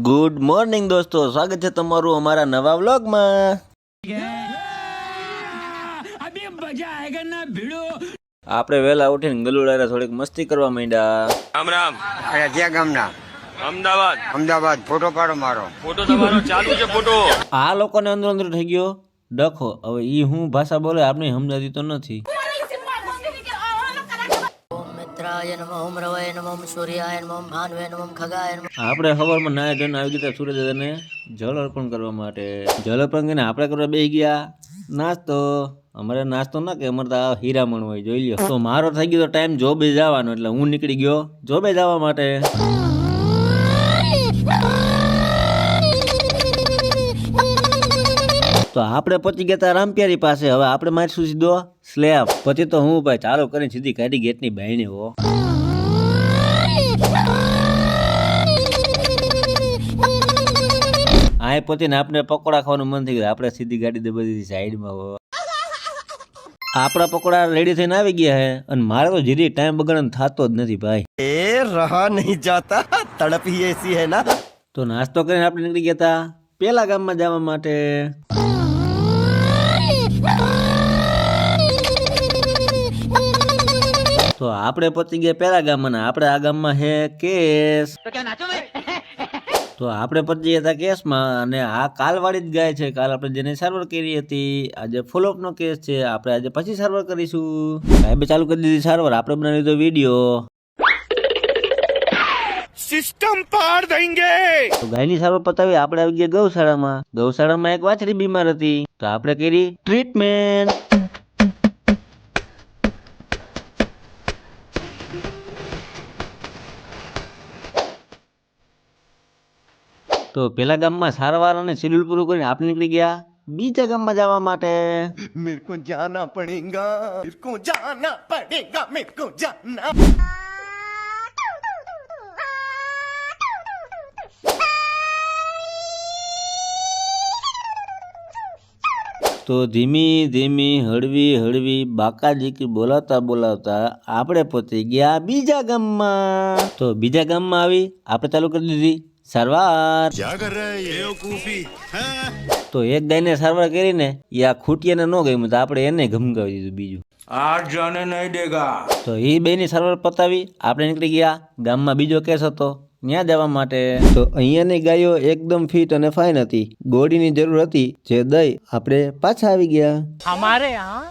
Good morning દોસ્તો, સ્વાગત છે તમારું અમારા નવા વ્લોગમાં। આપણે વહેલા ઉઠીને ગલુડારે થોડીક મસ્તી કરવા માંડ્યા। રામ રામ। ક્યાં ગામના? અમદાવાદ। અમદાવાદ ફોટો પાડો મારો। ફોટો તમારો ચાલુ છે ફોટો। આ લોકોને અંદર અંદર થઈ ગયો ડખો। હવે ઈ હું ભાષા બોલે આપણે સમજાતી તો નથી। આપણે ખબરમાં નાય ધોઈને આવી ગયા સૂર્ય દાદાને જળ અર્પણ કરવા માટે। જળ અર્પણ કરીને આપણે કરવા બેસી ગયા નાસ્તો। અમારે નાસ્તો ના કે અમારે તો હીરામણ હોય જોઈ લ્યો। તો મારો થઈ ગયો ટાઈમ જોબે જવાનો, એટલે હું નીકળી ગયો જોબે જવા માટે। તો આપણે પહોંચી ગયા હતા રામપ્યારી પાસે। હવે આપણે મારીશું સીધો સ્લેબ। પછી તો હું ભાઈ ચાલુ કરીને સીધી કાઢી ગેટની બાયણે હો। આ પછી ને આપણે પકોડા ખાવાનું મન થઈ ગયું। આપણે સીધી ગાડી દે બધી સાઈડમાં હો। આપણા પકોડા રેડી થઈને આવી ગયા હે, અને મારે તો જીરી ટાઈમ બગાડવાનો થતો જ નથી ભાઈ। એ રહા નહીં જાતા, તડપ ही ऐसी है ना। તો નાસ્તો કરીને આપણે નીકળી ગયા હતા પેલા ગામમાં જવા માટે। તો આપણે પહોંચી ગયા પેલા ગામમાં। આપણે આ ગામમાં હે કેસ। તો આપણે પહોંચી ગયા હતા કેસમાં, અને આ કાલવાળી જ ગાય છે। કાલ આપણે જેને સારવાર કરી હતી, આજે ફોલોઅપ નો કેસ છે। આપણે આજે પછી સારવાર કરીશું। સાહેબે ચાલુ કરી દીધી સારવાર, આપણે બનાવી દીધો વિડીયો। સિસ્ટમ પાર દેંગે। તો ગાયની સારવાર પતાવી આપણે આવી ગયા ગૌશાળામાં। ગૌશાળામાં એક વાછડી બીમાર હતી, તો આપણે કરી ટ્રીટમેન્ટ। તો પેલા ગામમાં સારવાર અને શેડ્યુલ પૂરું કરીને આપણે નીકળી ગયા બીજા ગામમાં જવા માટે। मेरे को जाना पड़ेगा, मेरे को जाना पड़ेगा, मेरे को जाना। તો ધીમી ધીમી હળવી હળવી બાકાજીકી બોલાવતા બોલાવતા આપણે પહોંચી ગયા બીજા ગામમાં। તો બીજા ગામમાં આવી આપણે ચાલુ કરી દીધી સારવાર। તો એક ગાયને સારવાર કરીને એ આ ખૂટિયાને ન ગયું, તો આપણે એને ગમગાવી દીધું બીજું। आज जाने नहीं देगा। તો એ બેની સારવાર પતાવી આપણે નીકળી ગયા ગામમાં બીજો કેસ હતો ત્યાં જવા માટે। તો અહીંયાની ગાયો એકદમ ફિટ અને ફાઇન હતી, ગોળીની જરૂર હતી જે દઈ આપણે પાછા આવી ગયા। हमारे यहाँ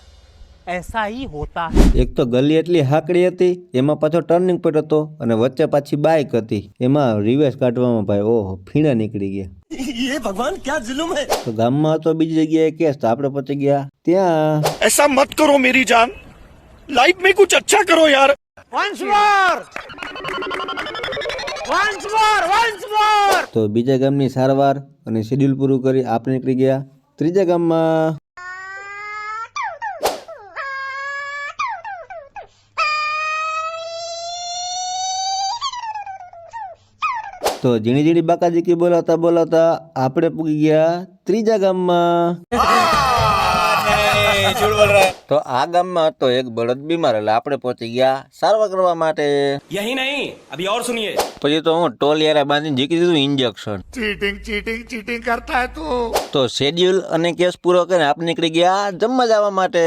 ऐसा ही होता है। એક તો ગલી એટલી હાકડી હતી, એમાં પાછો ટર્નિંગ પોઈન્ટ હતો, અને વચ્ચે પાછી બાઇક હતી, એમાં રિવર્સ કાઢવામાં ભાઈ ઓહો ફીણા નીકળી ગયા। ये भगवान क्या जुल्म है। તો ગામમાં હતો બીજી જગ્યાએ કેસ, તો આપણે પહોંચી ગયા ત્યાં। ऐसा मत करो मेरी जान, लाइफ में कुछ अच्छा करो यार। Once more, once more, once more. તો બીજા ગામની સારવાર અને શેડ્યુલ પૂરું કરી આપણે નીકળી ગયા ત્રીજા ગામમાં। તો ઝીણી ઝીણી બાકાજીકી બોલાવતા બોલાવતા આપણે પૂગી ગયા ત્રીજા ગામમાં। તો આ ગામમાં હતો એક બળદ બીમાર, એટલે આપણે પહોંચી ગયા સારવાર કરવા માટે। यही नहीं, अभी और सुनिए। પછી તો હું ટોલિયારા બાંધીને જીકી દીધું ઇન્જેક્શન। चीटिंग चीटिंग चीटिंग करता है तू। તો શેડ્યુલ અને કેસ પૂરો કરીને આપણે નીકળી ગયા જમવા જવા માટે।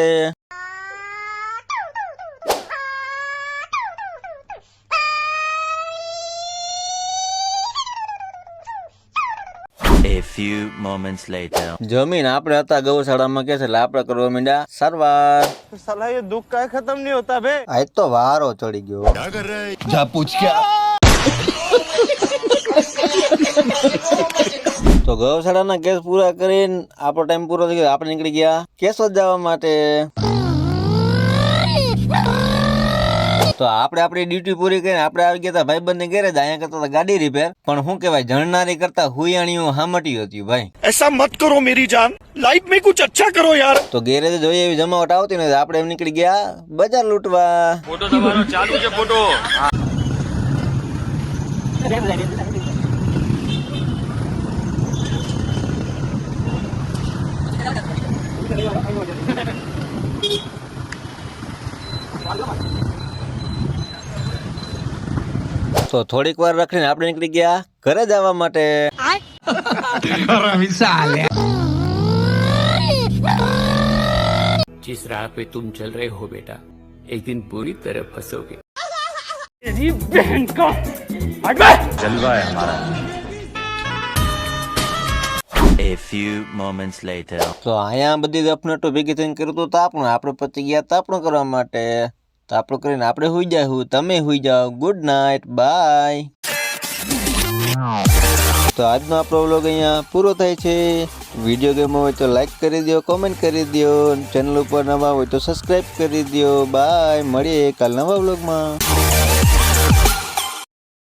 A few moments later. જમીન આપણે હતા ગૌશાળામાં કેસ, એટલે આપણે કરવા માંડ્યા સારવાર। साला ये दुख का खत्म नहीं होता बे। આજ તો વારો ચડી ગયો। जा पूछ क्या। તો ગૌશાળાના કેસ પૂરા કરીને આપણો ટાઈમ પૂરો થઈ ગયો, આપણે નીકળી ગયા કેશોદ જવા માટે। તો આપણે આપણી ડ્યુટી પૂરી કરીને આપણે આવી ગયા હતા ભાઈબંધને ઘેરે જ। અહીંયા કરતા હતા ગાડી રિપેર, પણ શું કહેવાય જણનારી કરતા હુયાણીઓ હામટ્યું હતું ભાઈ। ऐसा मत करो मेरी जान, लाइफ में कुछ अच्छा करो यार। તો ગેરેજ જોઈએ એવી જમાવટ આવતી નથી, આપણે એમ નીકળી ગયા બજાર લૂંટવા। ફોટો તમારો ચાલુ છે ફોટો। તો થોડીક વાર રખડીને આપણે નીકળી ગયા ઘરે જવા માટે. जिस राह पे तुम चल रहे हो बेटा एक दिन पूरी तरह फंसोगे. A few moments later. તો અહીંયા બધી દફનાટો ભેગી થઈને કર્યું તો તાપણું. આપણે પતી ગયા તાપણું કરવા માટે. તાપણું કરીને આપણે હુઈ જાવ, તમે હુઈ જાઓ. Good night, bye. તો આજનો આપણો વ્લોગ અહીંયા પૂરો થાય છે. વિડીયો ગમ્યો હોય તો લાઈક કરી દો, કોમેન્ટ કરી દો, ચેનલ ઉપર નવા હોય તો સબસ્ક્રાઈબ કરી દો. બાય, મળીએ કાલ નવા વ્લોગમાં.